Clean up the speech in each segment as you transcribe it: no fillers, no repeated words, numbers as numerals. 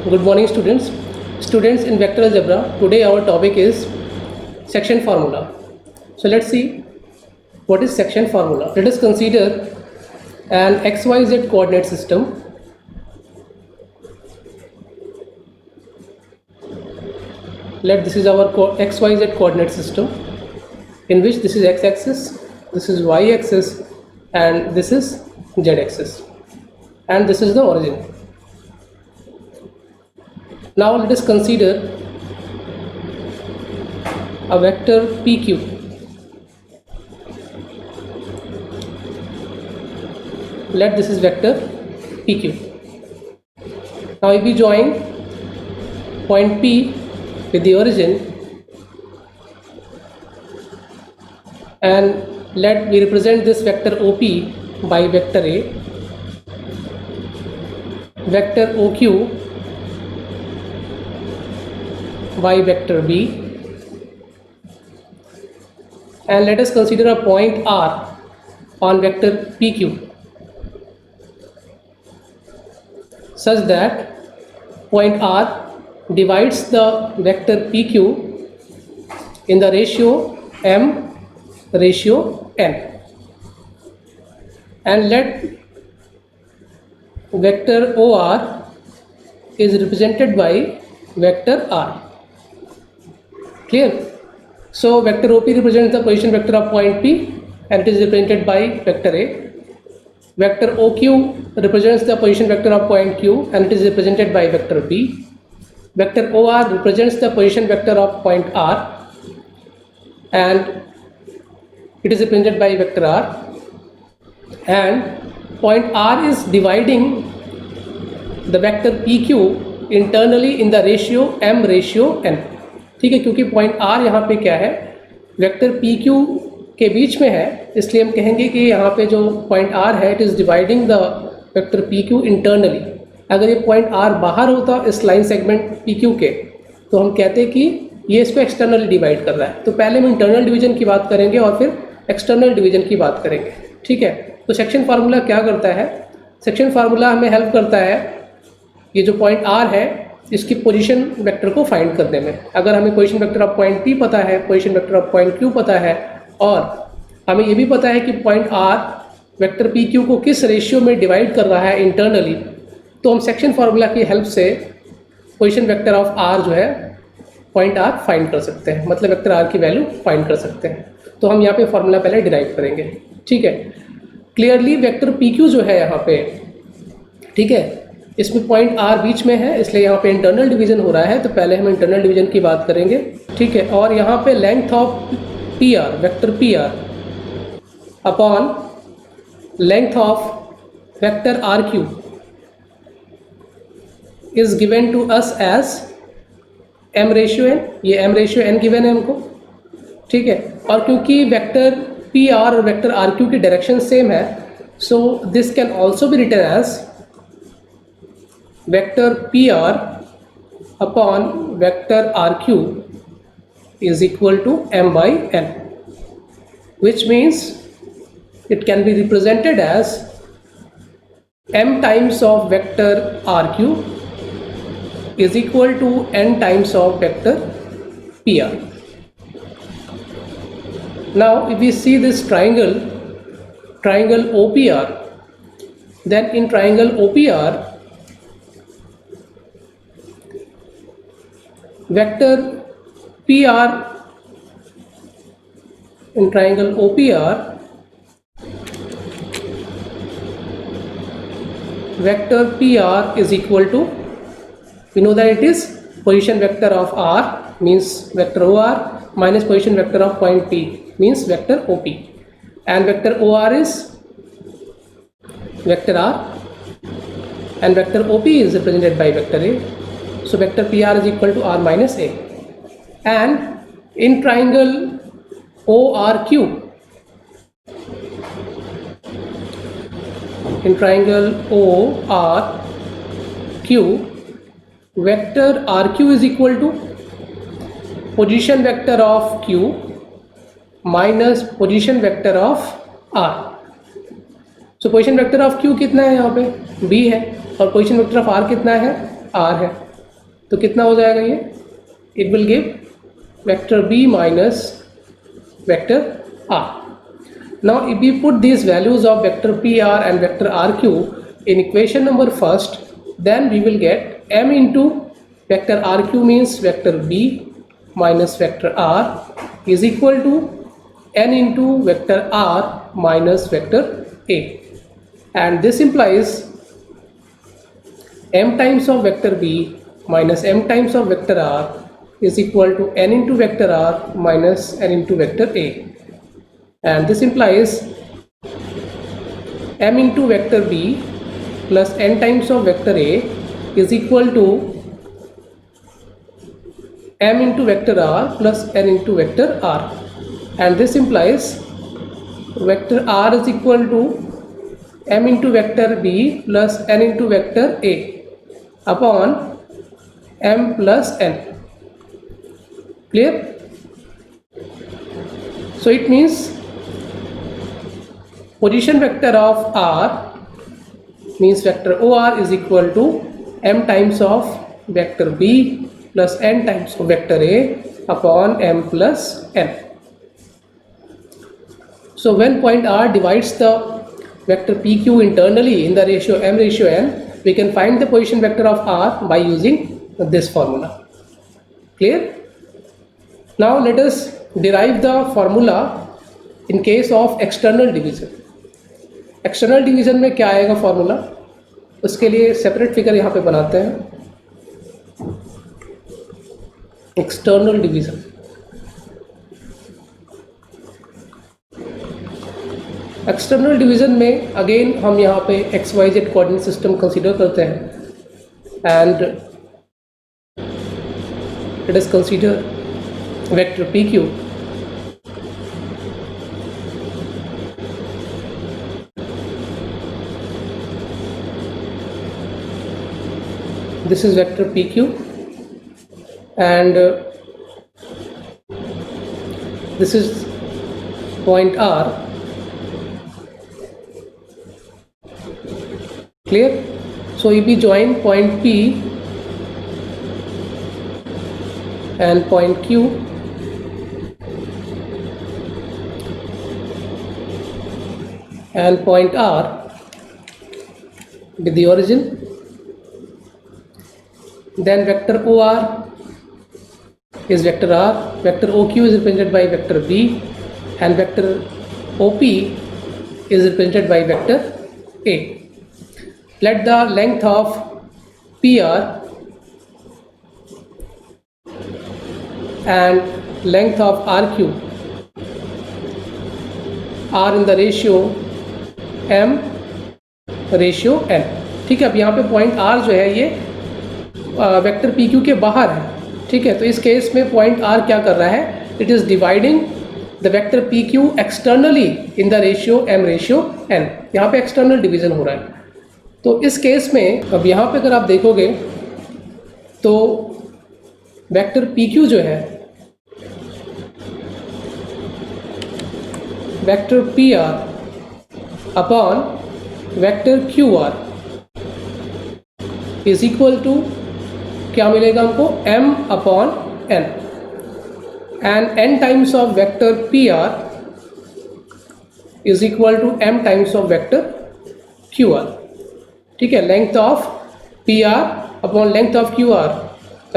Good morning, students. Students, in vector algebra, today our topic is section formula. So let's see what is section formula. Let us consider an XYZ coordinate system. This is our XYZ coordinate system, in which this is x-axis, this is y-axis, and this is z-axis, and this is the origin. Now let us consider a vector PQ. This is vector PQ. Now if we join point P with the origin, and let we represent this vector OP by vector A, vector OQ by vector B, and let us consider a point R on vector PQ such that point R divides the vector PQ in the ratio M ratio N, and let vector OR is represented by vector R. Clear? So vector OP represents the position vector of point P and it is represented by vector A. Vector OQ represents the position vector of point Q and it is represented by vector B. Vector OR represents the position vector of point R and it is represented by vector R. And point R is dividing the vector PQ internally in the ratio M ratio N. ठीक है, क्योंकि point R यहाँ पे क्या है, vector PQ के बीच में है, इसलिए हम कहेंगे कि यहाँ पे जो पॉइंट R है it is dividing the vector PQ internally. अगर ये पॉइंट R बाहर होता इस लाइन सेगमेंट PQ के, तो हम कहते कि ये इसको एक्सटर्नली डिवाइड कर रहा है. तो पहले हम इंटरनल डिवीजन की बात करेंगे और फिर एक्सटर्नल डिवीजन की बात करेंगे. ठीक है, तो सेक्शन फार्मूला क्या करता है? सेक्शन फार्मूला हमें हेल्प करता है ये जो पॉइंट R है इसकी पोजीशन वेक्टर को फाइंड करने में. अगर हमें position vector of point P पता है, position vector of point Q पता है, और हमें ये भी पता है कि पॉइंट R वेक्टर PQ को किस रेशियो में डिवाइड कर रहा है इंटरनली, तो हम सेक्शन फार्मूला की हेल्प से पोजीशन वेक्टर ऑफ R जो है पॉइंट R फाइंड कर सकते हैं, मतलब वेक्टर R की वैल्यू फाइंड कर सकते हैं. तो हम यहाँ पे फार्मूला पहले डिराइव करेंगे. ठीक है, क्लियरली वेक्टर PQ जो है यहाँ पे, ठीक है, इसमें पॉइंट R बीच में है, इसलिए यहाँ पे इंटरनल डिवीजन हो रहा है. तो पहले हम इंटरनल डिवीजन की बात करेंगे. ठीक है, और यहाँ पे length of PR vector PR upon length of vector RQ is given to us as M ratio N. ये M रेशियो N गिवन है हमको. ठीक है, और क्योंकि वेक्टर PR और वेक्टर RQ की डायरेक्शन सेम है, so this can also be written as vector PR upon vector RQ is equal to M by N, which means it can be represented as M times of vector RQ is equal to N times of vector PR. Now if we see this triangle OPR, then in triangle OPR vector PR in triangle OPR, vector PR is equal to, we know that it is position vector of R means vector OR minus position vector of point P means vector OP, and vector OR is vector R and vector OP is represented by vector A. So vector PR is equal to R minus A. And in triangle ORQ, vector RQ is equal to position vector of Q minus position vector of R. So position vector of Q कितना है यहाँ पे, B है, और position vector of are कितना है, are है। तो कितना हो जाएगा ये, it will give vector B minus vector R. Now if we put these values of vector pr and vector rq in equation number first, then we will get m into vector rq means vector b minus vector r is equal to n into vector r minus vector a, and this implies m times of vector b minus m times of vector r is equal to n into vector r minus n into vector a, and this implies m into vector b plus n times of vector a is equal to m into vector r plus n into vector r, and this implies vector r is equal to m into vector b plus n into vector a upon m plus n. Clear? So it means position vector of r means vector or is equal to m times of vector b plus n times of vector a upon m plus n. So when point r divides the vector pq internally in the ratio m ratio n, we can find the position vector of r by using this formula. Clear? Now let us derive the formula in case of external division. External division में क्या आएगा formula, उसके लिए separate figure यहाँ पे बनाते हैं. External division, external division में अगेन हम यहाँ पे X Y Z coordinate system consider करते हैं, and let us consider vector P Q. This is vector PQ, and this is point R. Clear? So if we join point P and point Q, and point R with the origin, then vector OR is vector R, vector OQ is represented by vector B, and vector OP is represented by vector A. Let the length of PR and length of RQ are in the ratio M ratio N. ठीक है, अब यहाँ पे point R जो है ये vector P Q के बाहर है. ठीक है, तो इस केस में पॉइंट आर क्या कर रहा है, it is dividing the vector P Q externally in the ratio M ratio N. यहाँ पे एक्सटर्नल डिवीज़न हो रहा है. तो इस केस में अब यहाँ पे अगर आप देखोगे तो वेक्टर पी क्यू जो है vector P R upon vector Q R is equal to क्या मिलेगा हमको, m upon n, and n times of vector P R is equal to m times of vector Q R. ठीक है, length of P R upon length of Q R.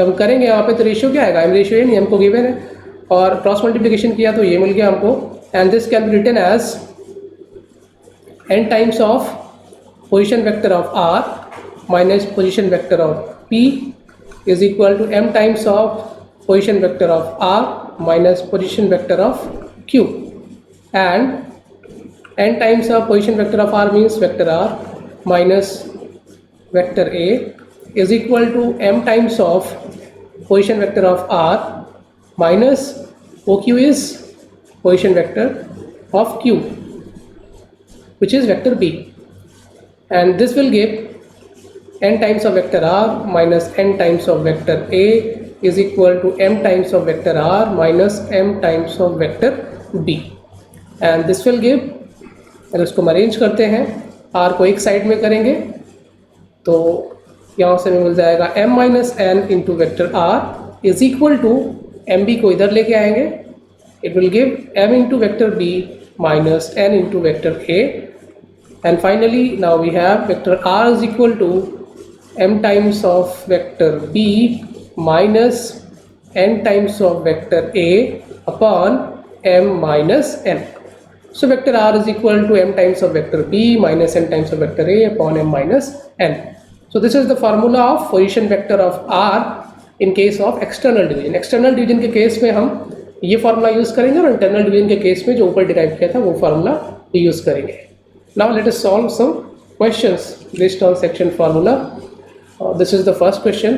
हम करेंगे यहाँ पे तो रेशियो क्या आएगा, m रेशियो है नहीं, हमको गिवन है, और क्रॉस मल्टीप्लिकेशन किया तो ये मिल गया हमको, and this can be written as n times of position vector of r minus position vector of p is equal to m times of position vector of r minus position vector of q, and n times of position vector of r means vector r minus vector a is equal to m times of position vector of r minus oq is position vector of q, which is vector b, and this will give n times of vector r minus n times of vector a is equal to m times of vector r minus m times of vector b, and this will give, अगर इसको हम arrange करते हैं, r को एक side में करेंगे तो यहाँ से हमें मिल जाएगा m minus N into vector r is equal to M B को इधर लेके आएंगे, it will give m into vector b minus n into vector a, and finally now we have vector r is equal to m times of vector b minus n times of vector a upon m minus n. So vector r is equal to m times of vector b minus n times of vector a upon m minus n. So this is the formula of position vector of r in case of external division. External division के case में हम ये formula use करेंगे और internal division के case में जो ऊपर डिराइव किया था वो फार्मूला यूज करेंगे. Now let us solve some questions based on section formula. This is the first question.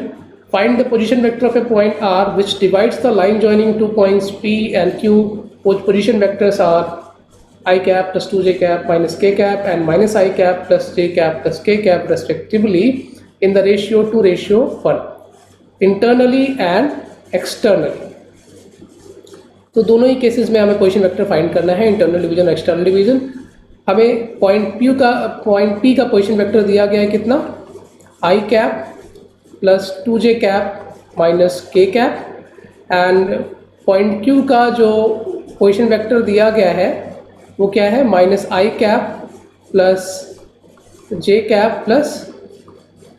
Find the position vector of a point R which divides the line joining two points P and Q. Which position vectors are I cap plus 2j cap minus k cap and minus I cap plus j cap plus k cap respectively in the ratio 2:1 internally and externally. तो दोनों ही cases में हमें position vector find करना है, internal division और external division. हमें point P का position vector दिया गया है कितना, i cap plus 2j cap minus k cap, and point Q का जो पोजीशन वेक्टर दिया गया है वो क्या है, minus i cap plus j cap plus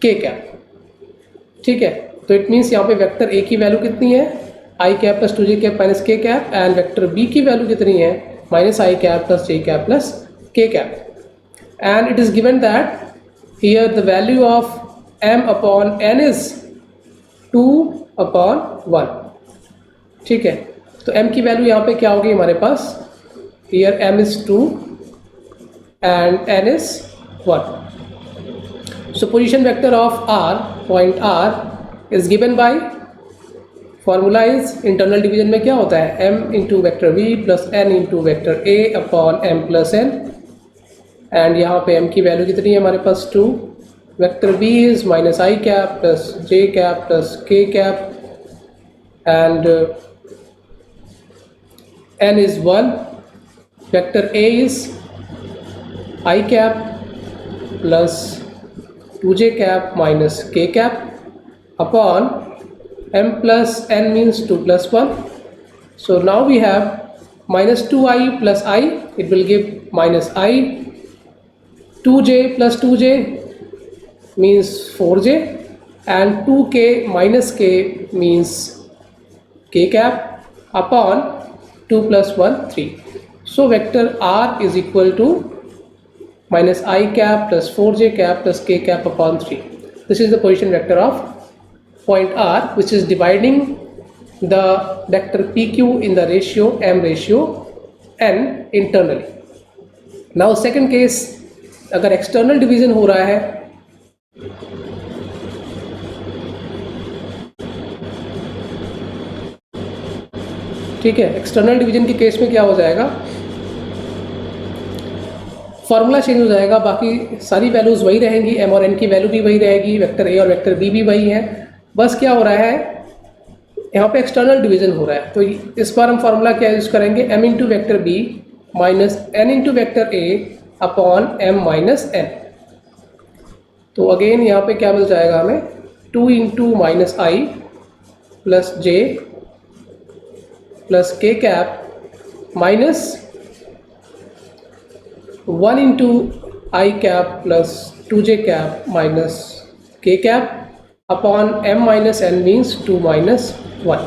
k cap. ठीक है, तो इट मीन्स यहाँ पे वेक्टर A की वैल्यू कितनी है, i cap plus 2j cap minus k cap, and vector B की वैल्यू कितनी है, minus i cap plus j cap plus k cap, and it is given that here the value of m upon n is 2/1. ठीक है, तो m की value यहाँ पे क्या होगी हमारे पास, here m is 2 and n is 1. So position vector of r, point r is given by formula is internal division में क्या होता है, m into vector v plus n into vector a upon m plus n, and यहाँ पे m की value कितनी है हमारे पास 2. Vector b is minus i cap plus j cap plus k cap, and n is 1. Vector a is I cap plus 2j cap minus k cap upon m plus n means 2 plus 1. So now we have minus 2i plus I, it will give minus I. 2j plus 2j means 4j, and 2k minus k means k cap upon 2 plus 1 3. So vector r is equal to minus I cap plus 4j cap plus k cap upon 3. This is the position vector of point r which is dividing the vector pq in the ratio m/n internally. Now second case, अगर external division हो रहा है ठीक है, external division के case में क्या हो जाएगा, फॉर्मूला चेंज हो जाएगा, बाकी सारी वैल्यूज वही रहेंगी, m और n की वैल्यू भी वही रहेगी, वेक्टर a और वेक्टर b भी वही है. बस क्या हो रहा है, यहाँ पे एक्सटर्नल डिवीजन हो रहा है, तो इस बार हम फार्मूला क्या यूज करेंगे, m into vector b minus n into vector a upon m minus n. तो अगेन यहाँ पे क्या मिल जाएगा हमें, 2 into minus I plus j plus k cap minus 1 into I cap plus 2j cap minus k cap upon m minus n means 2 minus 1.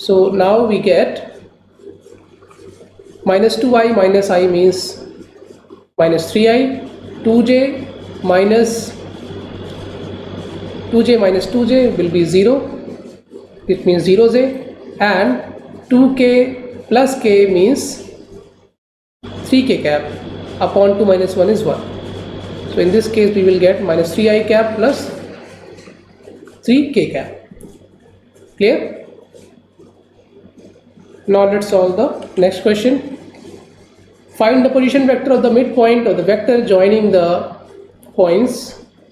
So now we get minus 2i minus I means minus 3i, 2j minus 2j will be 0, it means 0j, and 2k plus k means 3k cap upon 2 minus 1 is 1. So in this case we will get minus 3i cap plus 3k cap. Clear? Now let's solve the next question. Find the position vector of the midpoint of the vector joining the points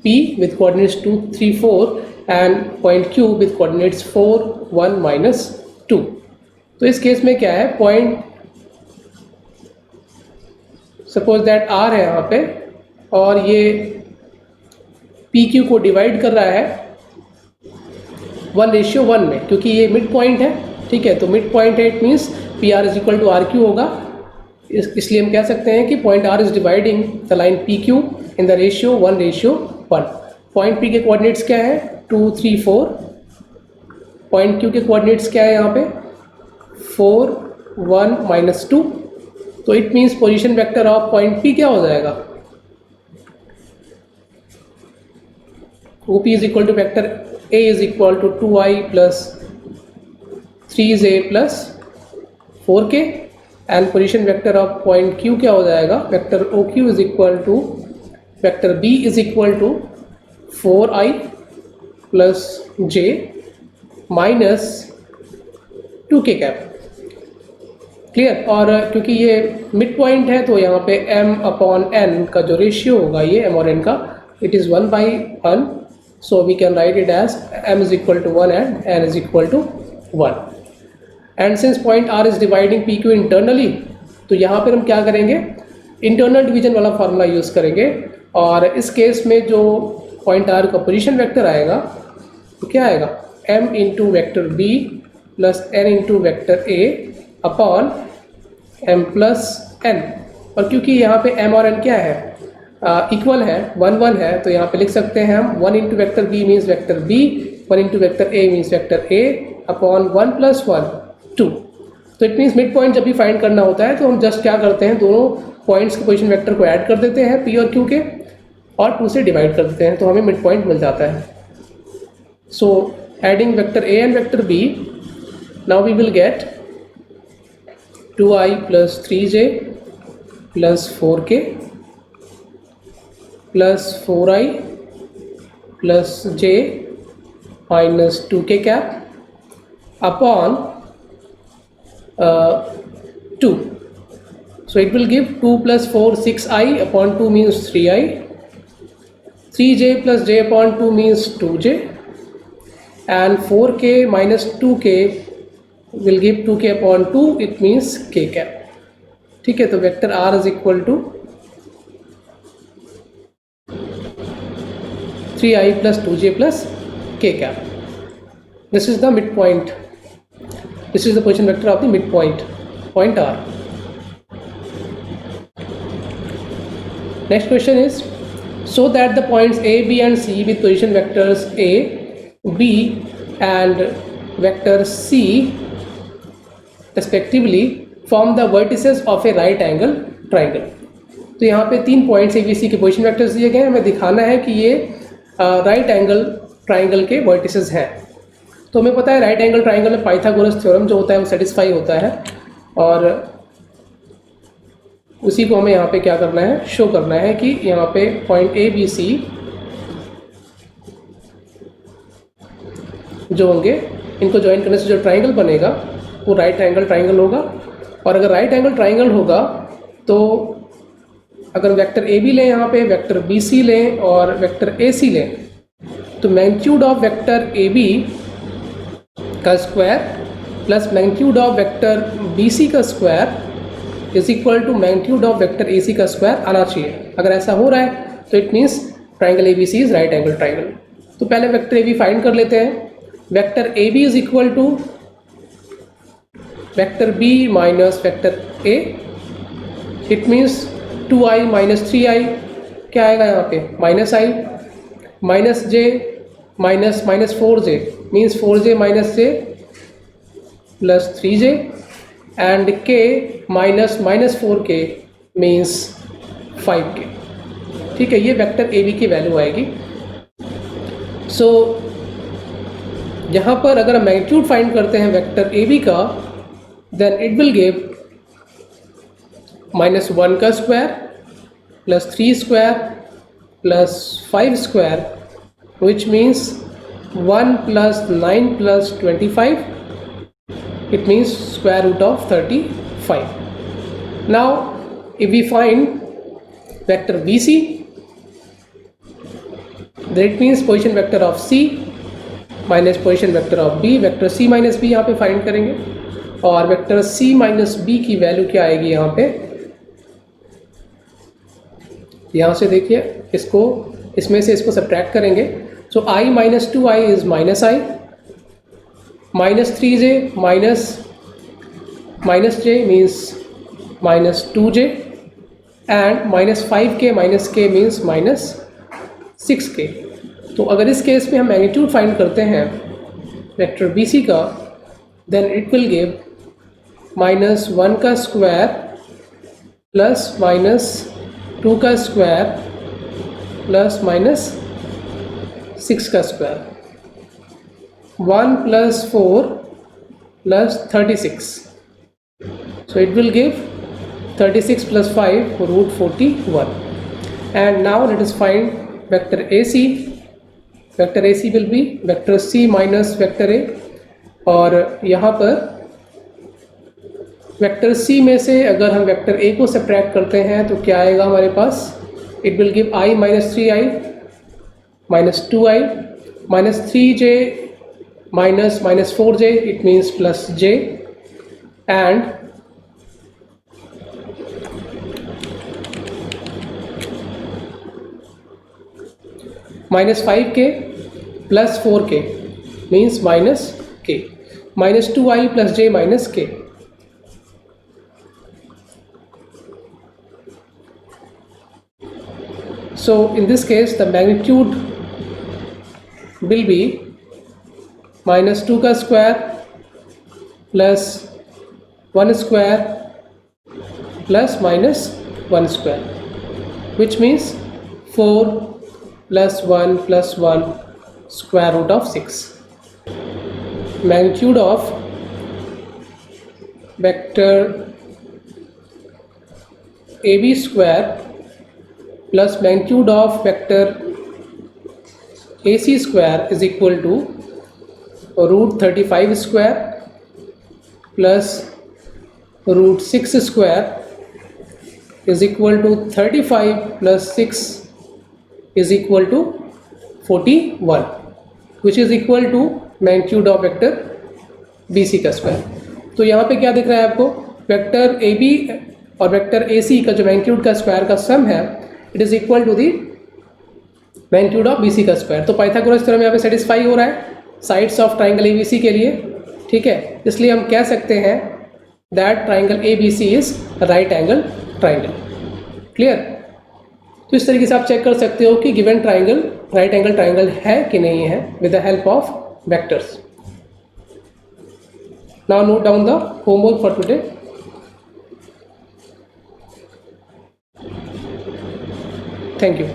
P with coordinates 2, 3, 4 and point Q with coordinates 4, 1, minus 2. तो इस case में क्या है, point suppose that R है यहाँ पे, और ये पी क्यू को डिवाइड कर रहा है 1:1 में, क्योंकि ये मिड पॉइंट है, ठीक है। तो मिड पॉइंट है, it means P R is equal to R Q होगा। इसलिए हम कह सकते हैं कि point R is dividing the line P Q in the ratio 1:1। Point P के कोऑर्डिनेट्स क्या है 2, 3, 4। पॉइंट क्यू के कोऑर्डिनेट्स क्या है यहाँ पे 4, 1, -2। तो it means position vector of point P क्या हो जाएगा, OP is equal to vector A is equal to 2i plus 3j plus 4k and position vector of point Q क्या हो जाएगा, vector OQ is equal to vector B is equal to 4i plus j minus 2k cap. Clear. और क्योंकि ये mid point है तो यहाँ पे m/n का जो रेशियो होगा ये m और n का, it is 1/1। So we can write it as m is equal to 1 and n is equal to 1. And since point R is dividing PQ internally, तो यहाँ पर हम क्या करेंगे, इंटरनल डिवीजन वाला फार्मूला यूज़ करेंगे। और इस केस में जो पॉइंट R का पोजीशन वेक्टर आएगा तो क्या आएगा, m into vector B plus n into vector A upon m plus n। और क्योंकि यहाँ पे m और n क्या है, इक्वल है, 1, 1 है, तो यहाँ पे लिख सकते हैं हम 1 into vector B means vector B, 1 into vector A means vector A upon 1 + 1 2। तो इट मीन्स मिड पॉइंट जब भी फाइंड करना होता है तो हम जस्ट क्या करते हैं, दोनों पॉइंट्स के पोजीशन वेक्टर को ऐड कर देते हैं पी और क्यू के और 2 से डिवाइड कर देते हैं, तो हमें मिड पॉइंट मिल जाता है। So adding vector A and vector B, now we will get 2i plus 3j plus 4k plus 4i plus j minus 2k cap upon 2। So it will give 2 + 4 6i upon 2 means 3i, 3j plus j upon 2 means 2j, and 4k minus 2k will give 2k upon 2, it means k cap। ठीक है, तो vector r is equal to 3i plus 2j plus k cap. This is the midpoint. This is the position vector of the midpoint, point R. Next question is, so that the points A, B and C with position vectors A, B and vector C respectively form the vertices of a right angle triangle. तो यहाँ पे 3 points A B सी के position vectors दिए गए हैं, हमें दिखाना है कि ये राइट एंगल ट्राइंगल के वर्टिसेस हैं। तो हमें पता है राइट एंगल ट्राइंगल में पाइथागोरस थ्योरम जो होता है वो सेटिस्फाई होता है, और उसी को हमें यहाँ पे क्या करना है, शो करना है कि यहाँ पे पॉइंट ए बी सी जो होंगे, इनको ज्वाइन करने से जो ट्राइंगल बनेगा वो राइट एंगल ट्राइंगल होगा। और अगर राइट एंगल ट्राइंगल होगा तो अगर वेक्टर ए बी लें, यहाँ पे वेक्टर बी सी लें और वेक्टर ए सी लें, तो magnitude of vector A B का square plus magnitude of vector B C का square is equal to magnitude of vector A C का स्क्वायर आना चाहिए। अगर ऐसा हो रहा है तो it means triangle A B C is right angle triangle. तो पहले वेक्टर ए बी फाइंड कर लेते हैं। Vector A B is equal to vector B minus vector A, it means 2i minus 3i क्या आएगा यहाँ पे, minus i minus j minus 4j means 4j minus j plus 3j and k minus 4k means 5k। ठीक है, ये vector A B की value आएगी। सो यहाँ पर अगर हम मैग्नीट्यूड फाइंड करते हैं वेक्टर ए बी का, देन इट विल गिव -1 का square plus 3 square plus 5 square, which means 1 + 9 + 25, it means square root of 35. Now if we find vector BC, that means position vector of C minus position vector of B, vector C minus B यहाँ पे find करेंगे, और vector C minus B की value क्या आएगी यहाँ पे, यहाँ से देखिए इसको इसमें से इसको सब्ट्रैक्ट करेंगे। सो I minus 2i is minus I, minus 3j minus j means minus 2j, and minus 5k minus k means minus 6k। तो अगर इस केस में हम मैग्नीट्यूड फाइंड करते हैं वेक्टर BC का, then it will give minus 1 का square plus minus 2 का स्क्वायर प्लस माइनस 6 का square, 1 plus 4 plus 36। So it will give 36 plus 5 root 41. And now let us find vector AC. Vector AC will be vector C minus vector A, और यहाँ पर vector C में से अगर हम vector A को subtract करते हैं तो क्या आएगा हमारे पास? It will give I minus 3i minus 2i minus 3j minus minus 4j, it means plus j, and minus 5k plus 4k means minus k, minus 2i plus j minus k। So in this case the magnitude will be minus 2 का square plus 1 square plus minus 1 square, which means 4 plus 1 plus 1 square root of 6. Magnitude of vector AB square plus magnitude of vector AC square is equal to root 35 square plus root 6 square is equal to 35 plus 6 is equal to 41, which is equal to magnitude of vector BC का square. तो यहाँ पे क्या दिख रहा है आपको? Vector AB और वेक्टर AC का जो मैग्नीट्यूड का स्क्वायर का सम है, it is equal to the magnitude of BC का स्क्वायर। तो पाइथागोरस थ्योरम यहाँ पे सेटिस्फाई हो रहा है साइड्स ऑफ ट्राइंगल ABC के लिए, ठीक है। इसलिए हम कह सकते हैं that triangle ABC is right angle triangle. Clear? तो इस तरीके से आप चेक कर सकते हो कि given triangle right angle triangle है कि नहीं है with the help of vectors. Now note down the homework for today. Thank you.